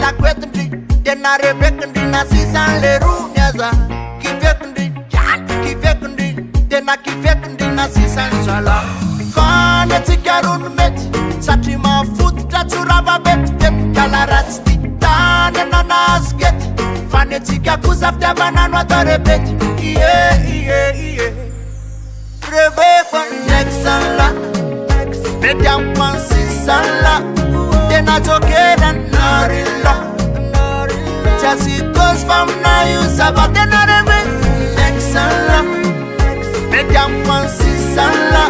la kwetndi tena revekndi na sisan lerunyaza kivekndi tena kivekndi na sisan sala fane tikarun met satri mafuta turava bet kalaratsti tane na nasget fane tikakuzafta bananwa torebet revekon nexala mediam pansisala tena tokera narilla just it goes from now you sabat tenareme nexala mediam pansisala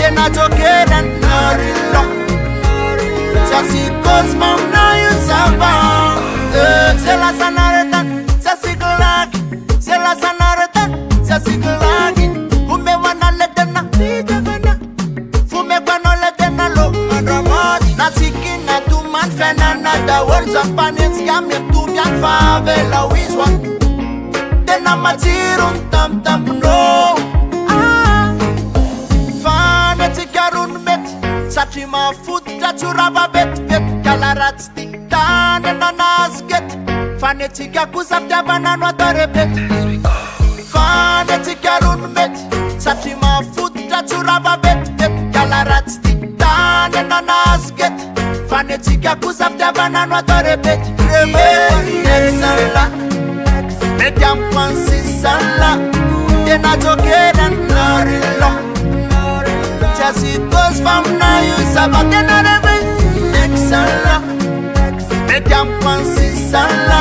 tena tokera narilla just it goes from now you sabat sela sanareta sasiglag sela sanareta sasiglag ume wana letena tidevena fume kwano letena lo mandramat natikina tu man fenana da words of panics gamem tu mian favela wiswan tena matirun tam tam no fane tikarun met satima futa turava bet kalarat stitane nanasget fane tikakuzafta bananwa torebet fane tikarun met satima futa turava bet kalarat stitane nanasget fane tikakuzafta bananwa torebet nexala mediam pansisala tena tokera narilo just it goes from now you sabat tenareme nexala mediam pansisala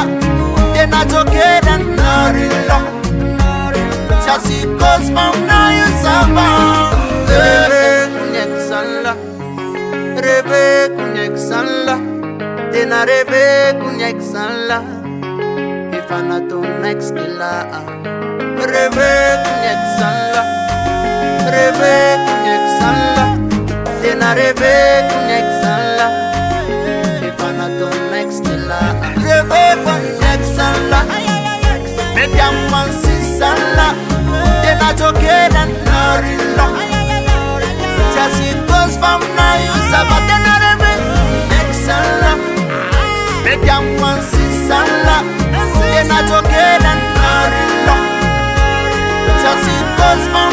tena tokera narilo just it goes from now you sabat nexala reve nexala tena reve nexala ifana to next la reve nexala reve nexala tena reve nexala ifana to next la reve nexala mediam pansisala tena tokera narilo just it goes from now you sabat tenareme nexala mediam pansisala tena tokera narilo just it goes from